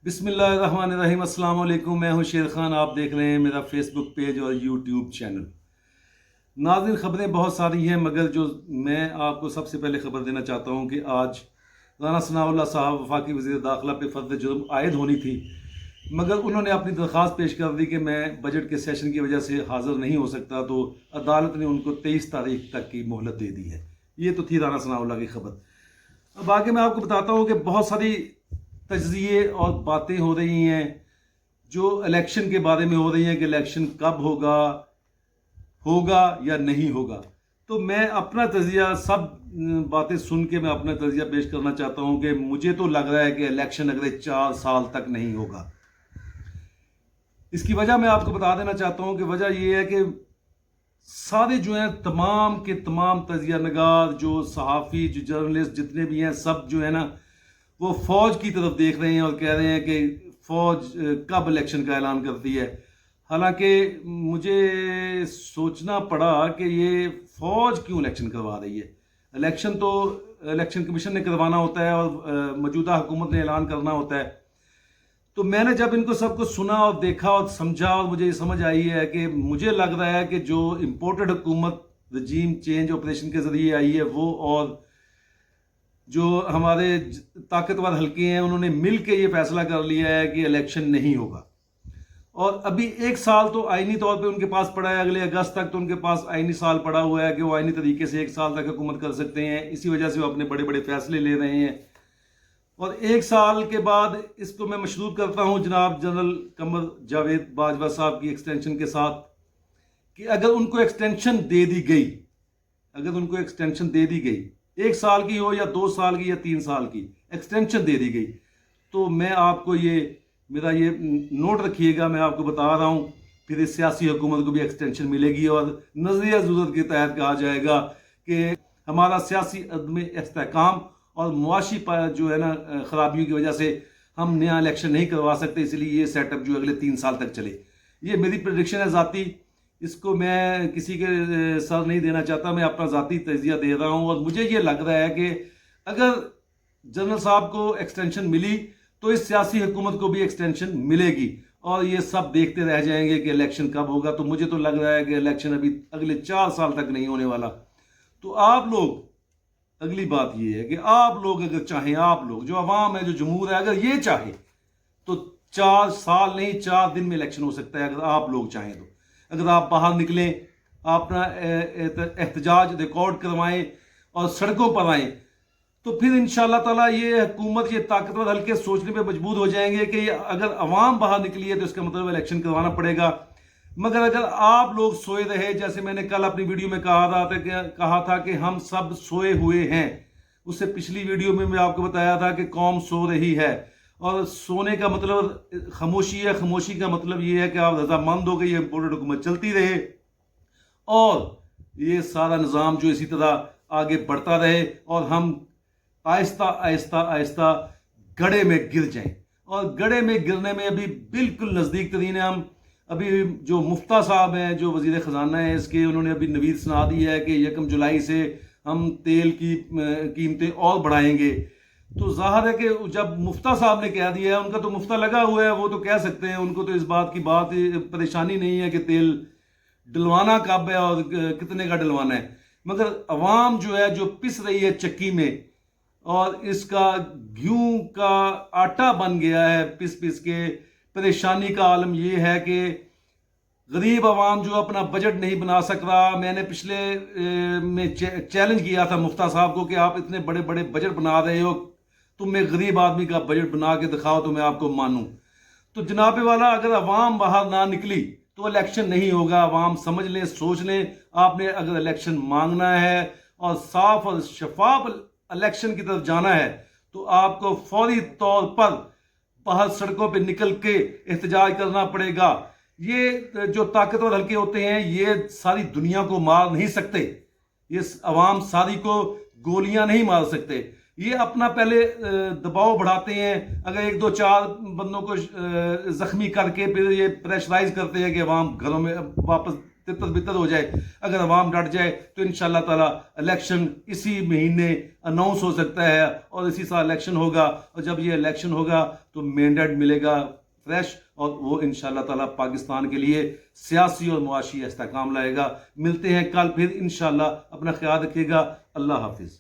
बिस्मिल्लाहिर्रहमानिर्रहीम। अस्सलाम वालेकुम। मैं हूं शेर खान। आप देख रहे हैं मेरा फेसबुक पेज और यूट्यूब चैनल। नाज़रीन, खबरें बहुत सारी हैं मगर जो मैं आपको सबसे पहले खबर देना चाहता हूं कि आज राना सनाउल्लाह साहब वफाकी वज़ीर दाखिला पे फ़र्द जुर्म आयद होनी थी, मगर उन्होंने अपनी दरख्वास्त पेश कर दी कि मैं बजट के सेशन की वजह से हाज़िर नहीं हो सकता, तो अदालत ने उनको 23 तारीख तक की मोहलत दे दी है। ये तो थी राना सनाउल्लाह की खबर। अब आगे मैं आपको बताता हूँ कि बहुत सारी तज्ज़िये और बातें हो रही हैं जो इलेक्शन के बारे में हो रही हैं कि इलेक्शन कब होगा, होगा या नहीं होगा। तो मैं अपना तज्ज़िया सब बातें सुन के मैं अपना तज्ज़िया पेश करना चाहता हूं कि मुझे तो लग रहा है कि इलेक्शन अगले 4 साल तक नहीं होगा। इसकी वजह मैं आपको बता देना चाहता हूं कि वजह यह है कि सारे जो हैं तमाम के तमाम तज्ज़िया नगार, जो सहाफ़ी, जो जर्नलिस्ट जितने भी हैं, सब जो है ना वो फ़ौज की तरफ देख रहे हैं और कह रहे हैं कि फ़ौज कब इलेक्शन का ऐलान करती है। हालांकि मुझे सोचना पड़ा कि ये फ़ौज क्यों इलेक्शन करवा रही है। इलेक्शन तो इलेक्शन कमीशन ने करवाना होता है और मौजूदा हुकूमत ने ऐलान करना होता है। तो मैंने जब इनको सब कुछ सुना और देखा और समझा और मुझे ये समझ आई है कि मुझे लग रहा है कि जो इम्पोर्टेड हुकूमत रजीम चेंज ऑपरेशन के ज़रिए आई है वो, और जो हमारे ताकतवर हल्के हैं, उन्होंने मिल के ये फैसला कर लिया है कि इलेक्शन नहीं होगा। और अभी 1 साल तो आईनी तौर पे उनके पास पड़ा है, अगले अगस्त तक तो उनके पास आईनी साल पड़ा हुआ है कि वो आईनी तरीके से 1 साल तक हुकूमत कर सकते हैं। इसी वजह से वो अपने बड़े बड़े फैसले ले रहे हैं। और 1 साल के बाद इसको मैं मशरूत करता हूँ जनाब जनरल कमर जावेद बाजवा साहब की एक्सटेंशन के साथ कि अगर उनको एक्सटेंशन दे दी गई, अगर उनको एक्सटेंशन दे दी गई, 1 साल की हो या 2 साल की या 3 साल की एक्सटेंशन दे दी गई, तो मैं आपको ये मेरा ये नोट रखिएगा, मैं आपको बता रहा हूँ, फिर इस सियासी हुकूमत को भी एक्सटेंशन मिलेगी और नजरिया ज़रूरत के तहत कहा जाएगा कि हमारा सियासी अदम इस्तेहकाम और मुआशी जो है ना खराबियों की वजह से हम नया इलेक्शन नहीं करवा सकते, इसलिए ये सेटअप जो अगले 3 साल तक चले। ये मेरी प्रेडिक्शन है ज़ाती, इसको मैं किसी के सर नहीं देना चाहता, मैं अपना ज़ाती तजिया दे रहा हूँ। और मुझे ये लग रहा है कि अगर जनरल साहब को एक्सटेंशन मिली तो इस सियासी हुकूमत को भी एक्सटेंशन मिलेगी और ये सब देखते रह जाएंगे कि इलेक्शन कब होगा। तो मुझे तो लग रहा है कि इलेक्शन अभी अगले 4 साल तक नहीं होने वाला। तो आप लोग, अगली बात ये है कि आप लोग अगर चाहें, आप लोग जो अवाम है, जो जमहूर है, अगर ये चाहे तो 4 साल नहीं 4 दिन में इलेक्शन हो सकता है, अगर आप लोग चाहें तो। अगर आप बाहर निकलें, अपना एहतजाज रिकॉर्ड करवाएं और सड़कों पर आएं, तो फिर इंशाअल्लाह ताला ये हुकूमत, ये ताकतवर हल्के सोचने पे मजबूर हो जाएंगे कि अगर अवाम बाहर निकली है तो इसका मतलब इलेक्शन करवाना पड़ेगा। मगर अगर आप लोग सोए रहे, जैसे मैंने कल अपनी वीडियो में कहा था कि हम सब सोए हुए हैं, उससे पिछली वीडियो में मैं आपको बताया था कि कौम सो रही है। और सोने का मतलब खामोशी है, खामोशी का मतलब ये है कि आप रजामंद हो गई, इम्पोर्टेड हुकूमत चलती रहे और ये सारा निज़ाम जो इसी तरह आगे बढ़ता रहे और हम आहिस्ता आहिस्ता आहिस्ता गड्ढे में गिर जाएं। और गड्ढे में गिरने में अभी बिल्कुल नज़दीक तरीन है हम। अभी जो मुफ्ता साहब हैं, जो वजीर ख़जाना है इसके, उन्होंने अभी नवीद सुना दी है कि 1 जुलाई से हम तेल की कीमतें और बढ़ाएंगे। तो जाहिर है कि जब मुफ्ता साहब ने कह दिया है, उनका तो मुफ्ता लगा हुआ है, वो तो कह सकते हैं, उनको तो इस बात की परेशानी नहीं है कि तेल डलवाना कब है और कितने का डलवाना है। मगर अवाम जो है, जो पिस रही है चक्की में और इसका गेहूं का आटा बन गया है पिस पिस के, परेशानी का आलम यह है कि गरीब आवाम जो अपना बजट नहीं बना सक रहा। मैंने पिछले में चैलेंज किया था मुफ्ता साहब को कि आप इतने बड़े बड़े बजट बना रहे हो, तुम एक गरीब आदमी का बजट बना के दिखाओ तो मैं आपको मानूं। तो जनाबे वाला, अगर अवाम बाहर ना निकली तो इलेक्शन नहीं होगा। अवाम समझ लें, सोच लें, आपने अगर इलेक्शन मांगना है और साफ और शफाफ इलेक्शन की तरफ जाना है तो आपको फौरी तौर पर बाहर सड़कों पे निकल के एहतजाज करना पड़ेगा। ये जो ताकतवर हल्के होते हैं ये सारी दुनिया को मार नहीं सकते, ये अवाम सारी को गोलियां नहीं मार सकते। ये अपना पहले दबाव बढ़ाते हैं, अगर 1 2 4 बंदों को जख्मी करके फिर ये प्रेशराइज करते हैं कि अवाम घरों में वापस تتر بتر ہو جائے. اگر عوام ڈٹ جائے تو انشاءاللہ تعالیٰ الیکشن اسی مہینے اناؤنس ہو سکتا ہے اور اسی سال الیکشن ہوگا. اور جب یہ الیکشن ہوگا تو مینڈیٹ ملے گا فریش, اور وہ انشاءاللہ تعالیٰ پاکستان کے لیے سیاسی اور معاشی استحکام لائے گا. ملتے ہیں کل پھر انشاءاللہ. اپنا خیال رکھیے گا. اللہ حافظ.